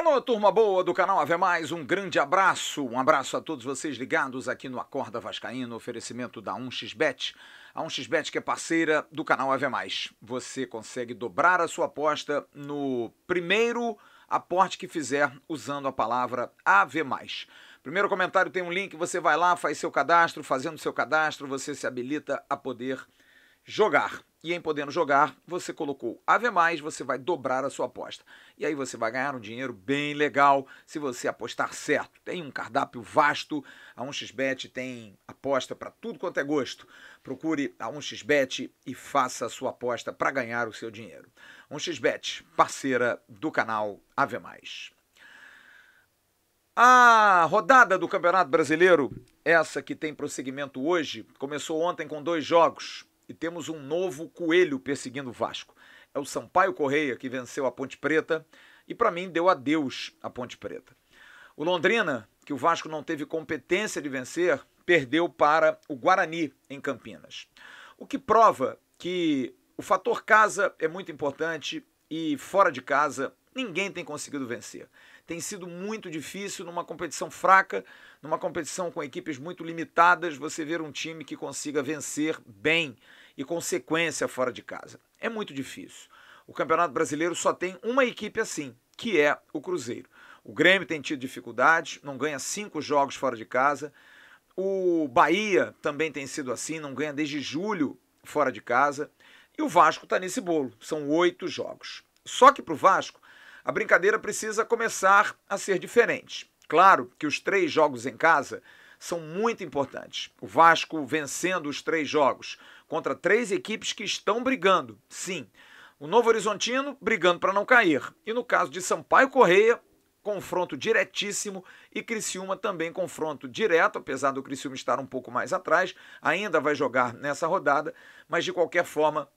Alô, turma boa do canal Ave Mais, um grande abraço, um abraço a todos vocês ligados aqui no Acorda Vascaíno, oferecimento da 1xBet, a 1xBet que é parceira do canal Ave Mais. Você consegue dobrar a sua aposta no primeiro aporte que fizer usando a palavra Ave Mais. Primeiro comentário tem um link, você vai lá, faz seu cadastro, fazendo seu cadastro, você se habilita a poder jogar. E em podendo jogar, você colocou Ave Mais, você vai dobrar a sua aposta. E aí você vai ganhar um dinheiro bem legal se você apostar certo. Tem um cardápio vasto, a 1xBet tem aposta para tudo quanto é gosto. Procure a 1xBet e faça a sua aposta para ganhar o seu dinheiro. 1xBet, parceira do canal Ave Mais. A rodada do Campeonato Brasileiro, essa que tem prosseguimento hoje, começou ontem com 2 jogos. E temos um novo coelho perseguindo o Vasco. É o Sampaio Corrêa que venceu a Ponte Preta e para mim deu adeus à Ponte Preta. O Londrina, que o Vasco não teve competência de vencer, perdeu para o Guarani em Campinas. O que prova que o fator casa é muito importante e fora de casa ninguém tem conseguido vencer. Tem sido muito difícil numa competição fraca, numa competição com equipes muito limitadas, você ver um time que consiga vencer bem e com sequência fora de casa. É muito difícil. O Campeonato Brasileiro só tem uma equipe assim, que é o Cruzeiro. O Grêmio tem tido dificuldade, não ganha 5 jogos fora de casa. O Bahia também tem sido assim, não ganha desde julho fora de casa. E o Vasco está nesse bolo, são 8 jogos. Só que para o Vasco, a brincadeira precisa começar a ser diferente. Claro que os 3 jogos em casa são muito importantes. O Vasco vencendo os 3 jogos contra 3 equipes que estão brigando. Sim, o Novo Horizontino brigando para não cair. E no caso de Sampaio Corrêa, confronto diretíssimo, e Criciúma também confronto direto, apesar do Criciúma estar um pouco mais atrás, ainda vai jogar nessa rodada, mas de qualquer forma,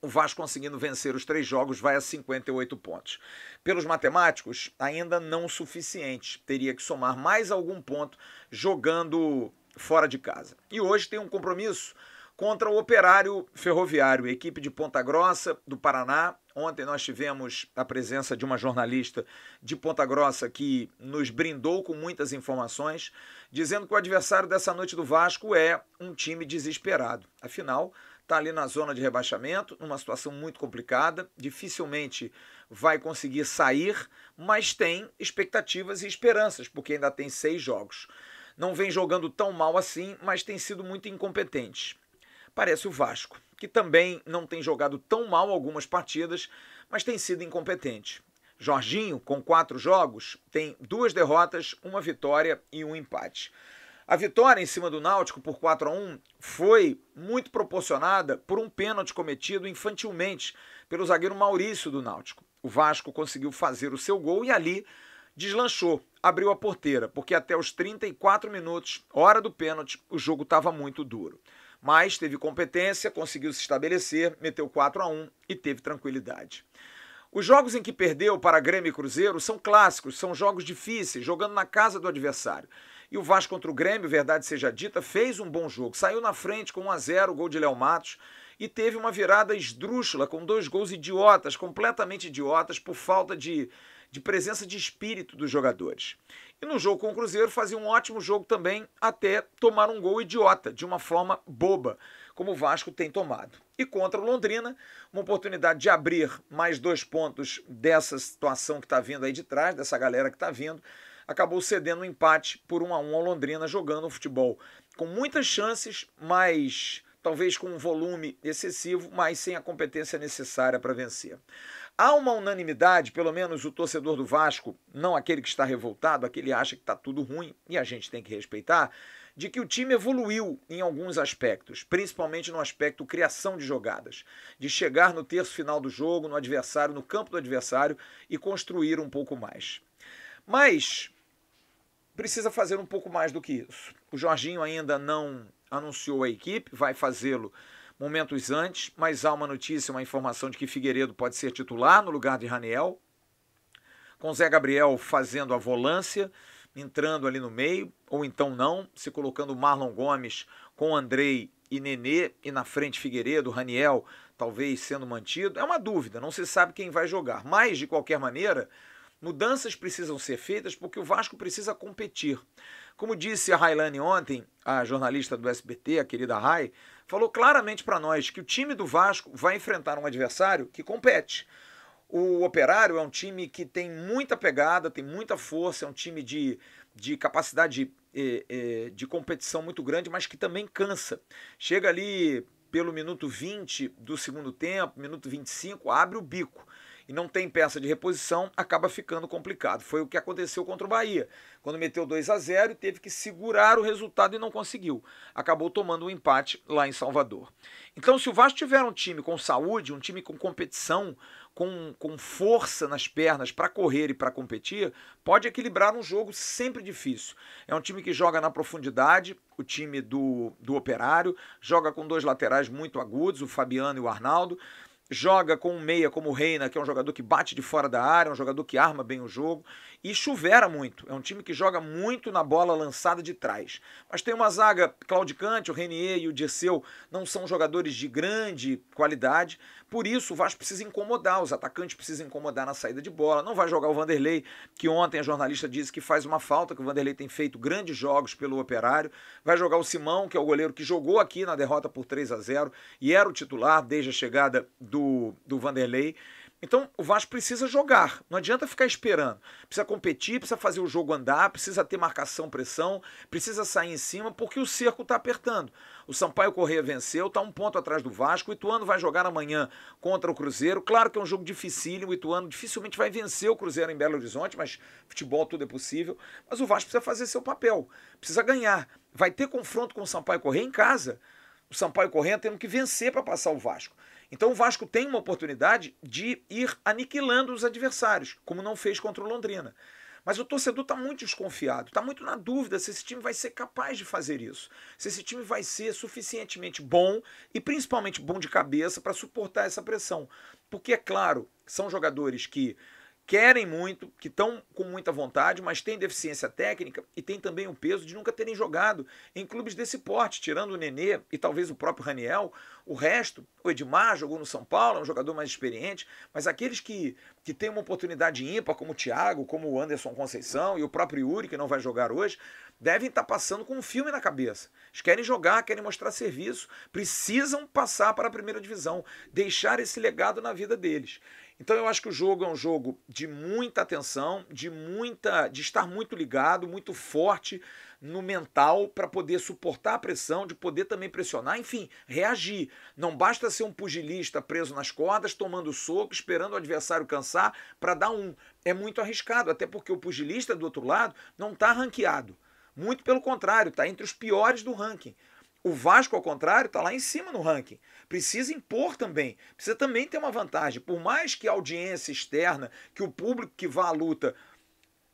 o Vasco conseguindo vencer os 3 jogos vai a 58 pontos. Pelos matemáticos, ainda não o suficiente. Teria que somar mais algum ponto jogando fora de casa. E hoje tem um compromisso contra o Operário Ferroviário, equipe de Ponta Grossa, do Paraná. Ontem nós tivemos a presença de uma jornalista de Ponta Grossa que nos brindou com muitas informações, dizendo que o adversário dessa noite do Vasco é um time desesperado. Afinal, está ali na zona de rebaixamento, numa situação muito complicada, dificilmente vai conseguir sair, mas tem expectativas e esperanças, porque ainda tem 6 jogos. Não vem jogando tão mal assim, mas tem sido muito incompetente. Parece o Vasco, que também não tem jogado tão mal algumas partidas, mas tem sido incompetente. Jorginho, com 4 jogos, tem 2 derrotas, 1 vitória e 1 empate. A vitória em cima do Náutico por 4-1 foi muito proporcionada por um pênalti cometido infantilmente pelo zagueiro Maurício do Náutico. O Vasco conseguiu fazer o seu gol e ali deslanchou, abriu a porteira, porque até os 34 minutos, hora do pênalti, o jogo estava muito duro. Mas teve competência, conseguiu se estabelecer, meteu 4-1 e teve tranquilidade. Os jogos em que perdeu para Grêmio e Cruzeiro são clássicos, são jogos difíceis, jogando na casa do adversário. E o Vasco contra o Grêmio, verdade seja dita, fez um bom jogo. Saiu na frente com 1-0, o gol de Léo Matos, e teve uma virada esdrúxula, com 2 gols idiotas, completamente idiotas, por falta de presença de espírito dos jogadores. E no jogo com o Cruzeiro fazia um ótimo jogo também, até tomar um gol idiota, de uma forma boba, como o Vasco tem tomado. E contra o Londrina, uma oportunidade de abrir mais 2 pontos dessa situação que está vindo aí de trás, dessa galera que está vindo, acabou cedendo um empate por 1-1 ao Londrina, jogando um futebol com muitas chances, mas talvez com um volume excessivo, mas sem a competência necessária para vencer. Há uma unanimidade, pelo menos o torcedor do Vasco, não aquele que está revoltado, aquele que acha que está tudo ruim, e a gente tem que respeitar, de que o time evoluiu em alguns aspectos, principalmente no aspecto criação de jogadas, de chegar no terço final do jogo, no adversário, no campo do adversário e construir um pouco mais. Mas precisa fazer um pouco mais do que isso. O Jorginho ainda não anunciou a equipe, vai fazê-lo momentos antes, mas há uma notícia, uma informação de que Figueiredo pode ser titular no lugar de Raniel, com Zé Gabriel fazendo a volância, entrando ali no meio, ou então não, se colocando Marlon Gomes com Andrei e Nenê, e na frente Figueiredo, Raniel, talvez sendo mantido. É uma dúvida, não se sabe quem vai jogar, mas de qualquer maneira, Mudanças precisam ser feitas porque o Vasco precisa competir. Como disse a Railane ontem, a jornalista do SBT, a querida Rai, falou claramente para nós que o time do Vasco vai enfrentar um adversário que compete. O Operário é um time que tem muita pegada, tem muita força, é um time de capacidade de competição muito grande, mas que também cansa. Chega ali pelo minuto 20 do segundo tempo, minuto 25, abre o bico e não tem peça de reposição, acaba ficando complicado. Foi o que aconteceu contra o Bahia, quando meteu 2-0 e teve que segurar o resultado e não conseguiu. Acabou tomando um empate lá em Salvador. Então, se o Vasco tiver um time com saúde, um time com competição, com força nas pernas para correr e para competir, pode equilibrar um jogo sempre difícil. É um time que joga na profundidade, o time do Operário, joga com dois laterais muito agudos, o Fabiano e o Arnaldo, joga com um meia como o Reina, que é um jogador que bate de fora da área, um jogador que arma bem o jogo, e chuvera muito. É um time que joga muito na bola lançada de trás. Mas tem uma zaga claudicante, o Renier e o Dirceu não são jogadores de grande qualidade, por isso o Vasco precisa incomodar, os atacantes precisam incomodar na saída de bola. Não vai jogar o Vanderlei, que ontem a jornalista disse que faz uma falta, que o Vanderlei tem feito grandes jogos pelo Operário. Vai jogar o Simão, que é o goleiro que jogou aqui na derrota por 3-0 e era o titular desde a chegada do Vanderlei. Então o Vasco precisa jogar, não adianta ficar esperando, precisa competir, precisa fazer o jogo andar, precisa ter marcação, pressão, precisa sair em cima porque o cerco está apertando. O Sampaio Corrêa venceu, está um ponto atrás do Vasco, o Ituano vai jogar amanhã contra o Cruzeiro, claro que é um jogo dificílimo, o Ituano dificilmente vai vencer o Cruzeiro em Belo Horizonte, mas futebol tudo é possível, mas o Vasco precisa fazer seu papel, precisa ganhar, vai ter confronto com o Sampaio Corrêa em casa, o Sampaio Corrêa tendo que vencer para passar o Vasco. Então o Vasco tem uma oportunidade de ir aniquilando os adversários, como não fez contra o Londrina. Mas o torcedor está muito desconfiado, está muito na dúvida se esse time vai ser capaz de fazer isso, se esse time vai ser suficientemente bom e principalmente bom de cabeça para suportar essa pressão. Porque, é claro, são jogadores que querem muito, que estão com muita vontade, mas têm deficiência técnica e tem também o peso de nunca terem jogado em clubes desse porte, tirando o Nenê e talvez o próprio Raniel, o resto, o Edmar jogou no São Paulo, é um jogador mais experiente, mas aqueles que têm uma oportunidade ímpar, como o Thiago, como o Anderson Conceição e o próprio Yuri, que não vai jogar hoje, devem estar passando com um filme na cabeça. Eles querem jogar, querem mostrar serviço, precisam passar para a primeira divisão, deixar esse legado na vida deles. Então eu acho que o jogo é um jogo de muita atenção, de estar muito ligado, muito forte no mental para poder suportar a pressão, de poder também pressionar, enfim, reagir. Não basta ser um pugilista preso nas cordas, tomando soco, esperando o adversário cansar para dar um. É muito arriscado, até porque o pugilista do outro lado não está ranqueado. Muito pelo contrário, está entre os piores do ranking. O Vasco, ao contrário, está lá em cima no ranking. Precisa impor também. Precisa também ter uma vantagem. Por mais que a audiência externa, que o público que vá à luta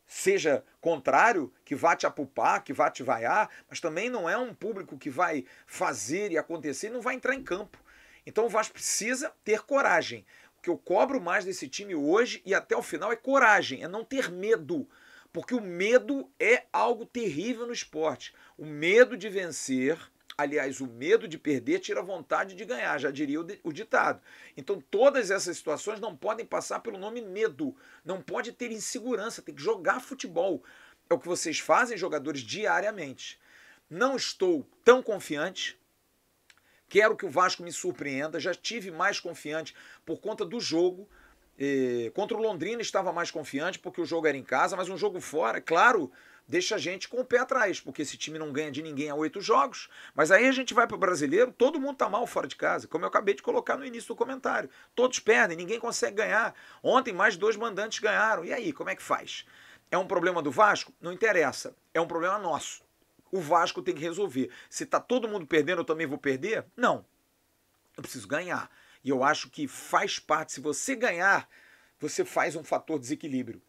seja contrário, que vá te apupar, que vá te vaiar, mas também não é um público que vai fazer e acontecer e não vai entrar em campo. Então o Vasco precisa ter coragem. O que eu cobro mais desse time hoje e até o final é coragem, é não ter medo. Porque o medo é algo terrível no esporte. O medo de vencer. Aliás, o medo de perder tira a vontade de ganhar, já diria o ditado. Então, todas essas situações não podem passar pelo nome medo. Não pode ter insegurança, tem que jogar futebol. É o que vocês fazem, jogadores, diariamente. Não estou tão confiante. Quero que o Vasco me surpreenda. Já estive mais confiante por conta do jogo. Contra o Londrina estava mais confiante porque o jogo era em casa, mas um jogo fora, claro, deixa a gente com o pé atrás, porque esse time não ganha de ninguém há 8 jogos, mas aí a gente vai para o Brasileiro, todo mundo tá mal fora de casa, como eu acabei de colocar no início do comentário. Todos perdem, ninguém consegue ganhar. Ontem mais 2 mandantes ganharam. E aí, como é que faz? É um problema do Vasco? Não interessa. É um problema nosso. O Vasco tem que resolver. Se tá todo mundo perdendo, eu também vou perder? Não. Eu preciso ganhar. E eu acho que faz parte. Se você ganhar, você faz um fator desequilíbrio.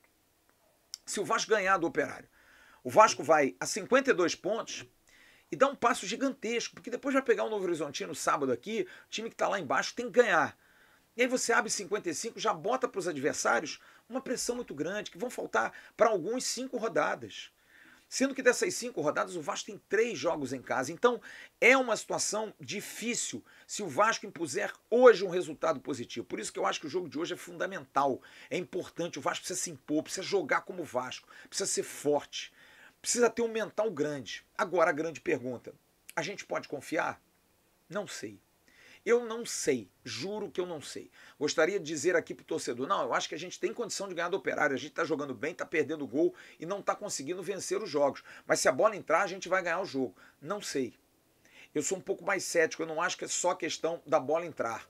Se o Vasco ganhar do Operário, o Vasco vai a 52 pontos e dá um passo gigantesco, porque depois vai pegar o Novo Horizontino sábado aqui, o time que está lá embaixo tem que ganhar. E aí você abre 55, já bota para os adversários uma pressão muito grande, que vão faltar para alguns 5 rodadas. Sendo que dessas 5 rodadas o Vasco tem 3 jogos em casa. Então é uma situação difícil se o Vasco impuser hoje um resultado positivo. Por isso que eu acho que o jogo de hoje é fundamental. É importante, o Vasco precisa se impor, precisa jogar como o Vasco, precisa ser forte, precisa ter um mental grande. Agora a grande pergunta, a gente pode confiar? Não sei. Eu não sei, juro que eu não sei. Gostaria de dizer aqui pro torcedor, não, eu acho que a gente tem condição de ganhar do Operário, a gente tá jogando bem, tá perdendo gol e não tá conseguindo vencer os jogos. Mas se a bola entrar, a gente vai ganhar o jogo. Não sei. Eu sou um pouco mais cético, eu não acho que é só questão da bola entrar.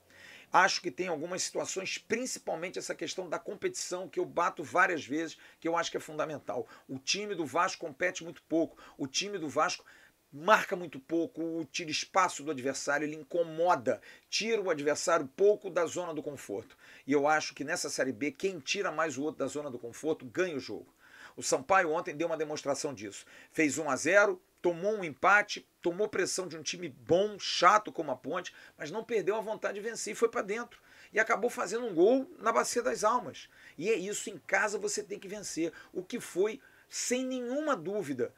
Acho que tem algumas situações, principalmente essa questão da competição, que eu bato várias vezes, que eu acho que é fundamental. O time do Vasco compete muito pouco, o time do Vasco marca muito pouco, tira espaço do adversário, ele incomoda, tira o adversário pouco da zona do conforto. E eu acho que nessa Série B, quem tira mais o outro da zona do conforto ganha o jogo. O Sampaio ontem deu uma demonstração disso. Fez 1-0, tomou um empate, tomou pressão de um time bom, chato como a Ponte, mas não perdeu a vontade de vencer e foi para dentro. E acabou fazendo um gol na Bacia das Almas. E é isso, em casa você tem que vencer. O que foi, sem nenhuma dúvida,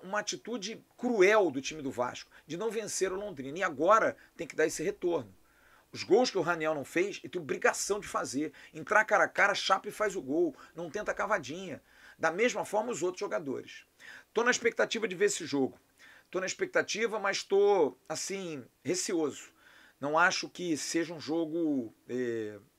uma atitude cruel do time do Vasco, de não vencer o Londrina. E agora tem que dar esse retorno. Os gols que o Raniel não fez, ele tem obrigação de fazer. Entrar cara a cara, chapa e faz o gol. Não tenta cavadinha. Da mesma forma os outros jogadores. Tô na expectativa de ver esse jogo. Tô na expectativa, mas tô, assim, receoso. Não acho que seja um jogo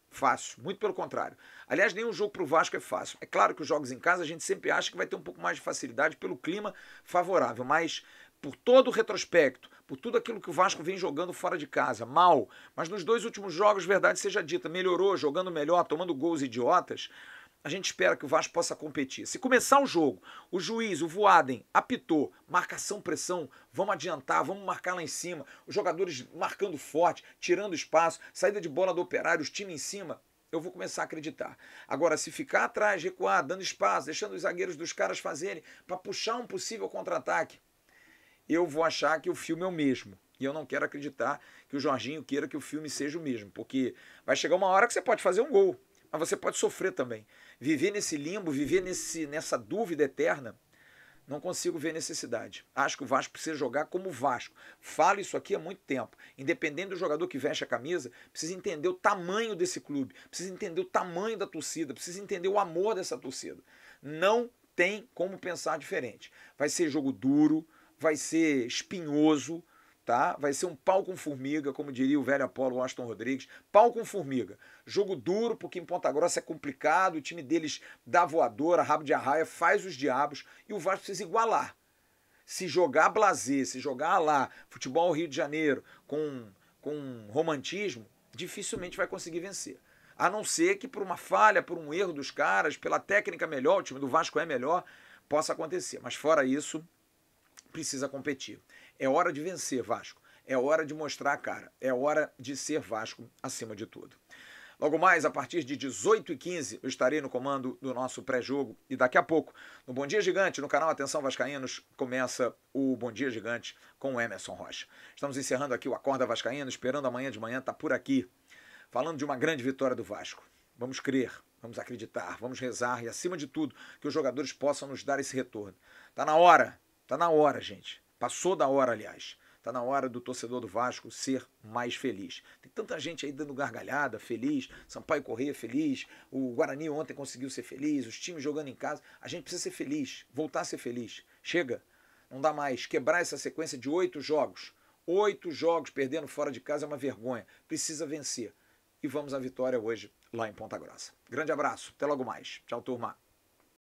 fácil, muito pelo contrário. Aliás, nenhum jogo para o Vasco é fácil. É claro que os jogos em casa a gente sempre acha que vai ter um pouco mais de facilidade pelo clima favorável, mas por todo o retrospecto, por tudo aquilo que o Vasco vem jogando fora de casa, mal, mas nos 2 últimos jogos, verdade seja dita, melhorou, jogando melhor, tomando gols idiotas, a gente espera que o Vasco possa competir. Se começar o jogo, o juiz, o Voaden, apitou, marcação, pressão, vamos adiantar, vamos marcar lá em cima, os jogadores marcando forte, tirando espaço, saída de bola do Operário, os times em cima, eu vou começar a acreditar. Agora, se ficar atrás, recuar, dando espaço, deixando os zagueiros dos caras fazerem, para puxar um possível contra-ataque, eu vou achar que o filme é o mesmo. E eu não quero acreditar que o Jorginho queira que o filme seja o mesmo, porque vai chegar uma hora que você pode fazer um gol, mas você pode sofrer também. Viver nesse limbo, viver nessa dúvida eterna, não consigo ver necessidade. Acho que o Vasco precisa jogar como o Vasco. Falo isso aqui há muito tempo. Independente do jogador que veste a camisa, precisa entender o tamanho desse clube, precisa entender o tamanho da torcida, precisa entender o amor dessa torcida. Não tem como pensar diferente. Vai ser jogo duro, vai ser espinhoso, tá? Vai ser um pau com formiga, como diria o velho Apolo Washington Rodrigues. Pau com formiga. Jogo duro, porque em Ponta Grossa é complicado, o time deles dá voadora, rabo de arraia, faz os diabos, e o Vasco precisa igualar. Se jogar blasé, se jogar lá, futebol Rio de Janeiro, com romantismo, dificilmente vai conseguir vencer. A não ser que por uma falha, por um erro dos caras, pela técnica melhor, o time do Vasco é melhor, possa acontecer. Mas fora isso, precisa competir. É hora de vencer, Vasco. É hora de mostrar a cara. É hora de ser Vasco acima de tudo. Logo mais, a partir de 18h15, eu estarei no comando do nosso pré-jogo. E daqui a pouco, no Bom Dia Gigante, no canal Atenção Vascaínos, começa o Bom Dia Gigante com o Emerson Rocha. Estamos encerrando aqui o Acorda Vascaíno, esperando amanhã de manhã, tá por aqui, falando de uma grande vitória do Vasco. Vamos crer, vamos acreditar, vamos rezar e, acima de tudo, que os jogadores possam nos dar esse retorno. Tá na hora, gente. Passou da hora, aliás. Está na hora do torcedor do Vasco ser mais feliz. Tem tanta gente aí dando gargalhada, feliz. Sampaio Corrêa feliz. O Guarani ontem conseguiu ser feliz. Os times jogando em casa. A gente precisa ser feliz. Voltar a ser feliz. Chega. Não dá mais. Quebrar essa sequência de 8 jogos. 8 jogos perdendo fora de casa é uma vergonha. Precisa vencer. E vamos à vitória hoje lá em Ponta Grossa. Grande abraço. Até logo mais. Tchau, turma.